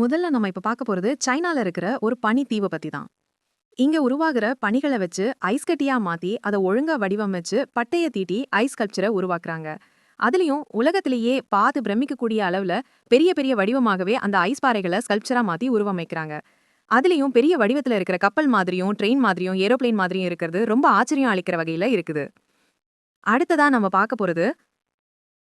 முதல்ல நம்ம இப்ப பார்க்க போறது சைனால இருக்கிற ஒரு பனி தீவு பத்தி தான். இங்க உருவாகுற பனிகளை வச்சு ஐஸ் கட்டியா மாத்தி அதை ஒழுங்கா வடிவமைச்சு பட்டைய தீட்டி ஐஸ் ஸ்கல்ப்சரை உருவாக்குறாங்க. அதுலயும் உலகத்திலேயே பார்த்து பிரமிக்கக்கூடிய அளவுல பெரிய பெரிய வடிவமாகவே அந்த ஐஸ் பாறைகளை ஸ்கல்ப்சரா மாத்தி உருவமைக்கிறாங்க. அதுலயும் பெரிய வடிவத்துல இருக்கிற கப்பல் மாதிரியும் ட்ரெயின் மாதிரியும் ஏரோப்ளேன் மாதிரியும் இருக்கிறது ரொம்ப ஆச்சரியம் அளிக்கிற வகையில இருக்குது. அடுத்ததா நம்ம பார்க்க போறது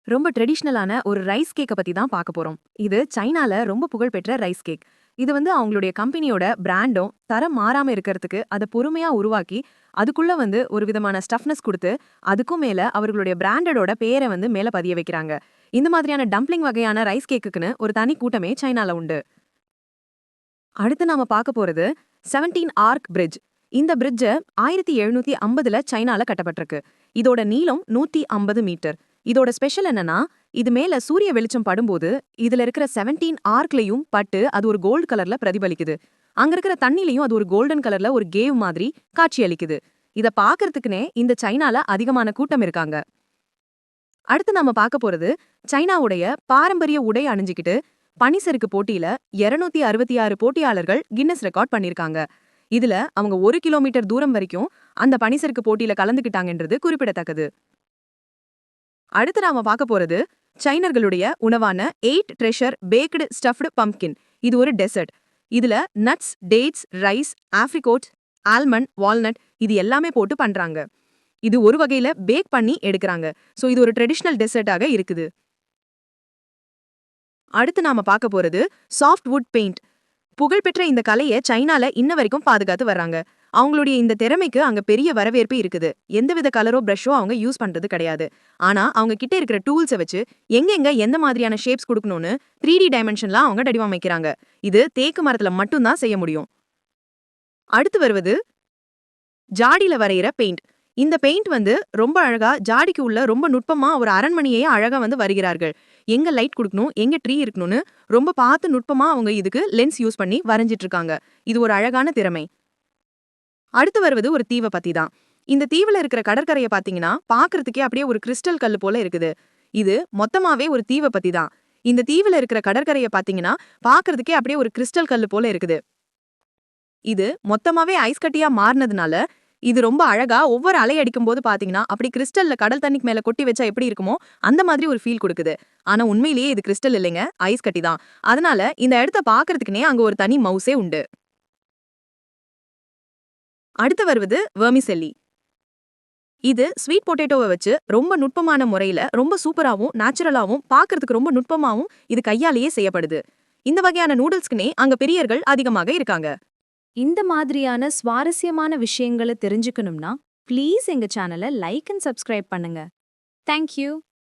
ரொம்ப ட்ரெடிஷ்னலான ஒரு ரைஸ் கேக்க பத்தி தான் பார்க்க போறோம். இது சைனால ரொம்ப புகழ்பெற்ற ரைஸ் கேக். இது அவங்களுடைய கம்பெனியோட பிராண்டும் தரம் மாறாம இருக்கிறதுக்கு அதை பொறுமையா உருவாக்கி அதுக்குள்ள ஒரு விதமான ஸ்டஃப்னஸ் கொடுத்து அதுக்கும் மேல அவர்களுடைய பிராண்டடோட பேரை மேல பதிய வைக்கிறாங்க. இந்த மாதிரியான டம்ப்ளிங் வகையான ரைஸ் கேக்குக்குன்னு ஒரு தனி கூட்டமே சைனால உண்டு. அடுத்து நாம பார்க்க போறது 17 ஆர்க் பிரிட்ஜ். இந்த பிரிட்ஜ 1750ல சைனால கட்டப்பட்டிருக்கு. இதோட நீளம் 150 மீட்டர். இதோட ஸ்பெஷல் என்னன்னா, இது மேல சூரிய வெளிச்சம் படும்போது இதுல இருக்கிற 17 ஆர்க்லயும் பட்டு அது ஒரு கோல்டு கலர்ல பிரதிபலிக்குது. அங்க இருக்கிற தண்ணிலையும் அது ஒரு கோல்டன் கலர்ல ஒரு கேவ் மாதிரி காட்சியளிக்குது. இத பாக்குறதுக்குனே இந்த சைனால அதிகமான கூட்டம் இருக்காங்க. அடுத்து நம்ம பார்க்க போறது சைனாவுடைய பாரம்பரிய உடை அணிஞ்சுக்கிட்டு பனிசறுக்கு போட்டியில 266 போட்டியாளர்கள் கின்னஸ் ரெக்கார்ட் பண்ணிருக்காங்க. இதுல அவங்க 1 கிலோமீட்டர் தூரம் வரைக்கும் அந்த பனிசறுக்கு போட்டியில கலந்துக்கிட்டாங்கன்றது குறிப்பிடத்தக்கது. அடுத்து நாம பார்க்க போறது சைனர்களுடைய உணவான 8 ட்ரெஷர் பேக்டு ஸ்டஃப்டு பம்ப்கின். இது ஒரு டெசர்ட். இதுல nuts, dates, rice, apricot, almond, walnut இது எல்லாமே போட்டு பண்றாங்க. இது ஒரு வகையில பேக் பண்ணி எடுக்கிறாங்க. சோ இது ஒரு ட்ரெடிஷனல் டெசர்ட்டாக இருக்குது. அடுத்து நாம பார்க்க போறது சாஃப்ட் வுட் பெயிண்ட். புகழ்பெற்ற இந்த கலையை சைனால இன்ன வரைக்கும் பாதுகாத்து வர்றாங்க. அவங்களுடைய இந்த திறமைக்கு அங்க பெரிய வரவேற்பு இருக்குது. எந்தவித கலரோ பிரஷோ அவங்க யூஸ் பண்றது கிடையாது. ஆனா அவங்க கிட்ட இருக்கிற டூல்ஸை வச்சு எங்கெங்க எந்த மாதிரியான ஷேப்ஸ் கொடுக்கணும்னு 3D டைமென்ஷன்லாம் அவங்க வடிவமைக்கிறாங்க. இது தேக்கு மரத்துல மட்டும்தான் செய்ய முடியும். அடுத்து வருவது ஜாடியில வரைகிற பெயிண்ட். இந்த பெயிண்ட் ரொம்ப அழகா ஜாடிக்கு உள்ள ரொம்ப நுட்பமா ஒரு அரண்மனையே அழகா வருகிறார்கள். எங்க லைட் கொடுக்கணும், எங்க ட்ரீ இருக்கணும்னு ரொம்ப பார்த்து நுட்பமா அவங்க இதுக்கு லென்ஸ் யூஸ் பண்ணி வரைஞ்சிட்டு இருக்காங்க. இது ஒரு அழகான திறமை. அடுத்து வருவது ஒரு தீவை பத்தி தான். இந்த தீவுல இருக்கிற கடற்கரையை பாத்தீங்கன்னா பாக்குறதுக்கே அப்படியே ஒரு கிறிஸ்டல் கல்லு போல இருக்குது. இது மொத்தமாவே ஒரு தீவை பத்தி தான். இந்த தீவுல இருக்கிற கடற்கரையை பாத்தீங்கன்னா பாக்குறதுக்கே அப்படியே ஒரு கிறிஸ்டல் கல்லு போல இருக்குது. இது மொத்தமாவே ஐஸ் கட்டியா மாறினதுனால இது ரொம்ப அழகா ஒவ்வொரு அலை அடிக்கும் போது பாத்தீங்கன்னா அப்படி கிறிஸ்டல்ல கடல் தண்ணிக்கு மேல கொட்டி வச்சா எப்படி இருக்குமோ அந்த மாதிரி ஒரு ஃபீல் கொடுக்குது. ஆனா உண்மையிலேயே இது கிறிஸ்டல் இல்லைங்க, ஐஸ் கட்டி தான். அதனால இந்த இடத்த பாக்குறதுக்குனே அங்க ஒரு தனி மவுஸே உண்டு. அடுத்து வருவது வெர்மிசெல்லி. இது ஸ்வீட் பொட்டேட்டோவை வச்சு ரொம்ப நுட்பமான முறையில ரொம்ப சூப்பராவும் நேச்சுரலாவும் பாக்குறதுக்கு ரொம்ப நுட்பமாவும் இது கையாலேயே செய்யப்படுது. இந்த வகையான நூடுல்ஸ்க்குனே அங்க பிரியர்கள் அதிகமாக இருக்காங்க. இந்த மாதிரியான சுவாரஸ்யமான விஷயங்களை தெரிஞ்சுக்கணும்னா ப்ளீஸ் எங்க சேனலை லைக் அண்ட் சப்ஸ்கிரைப் பண்ணுங்க. தேங்க்யூ.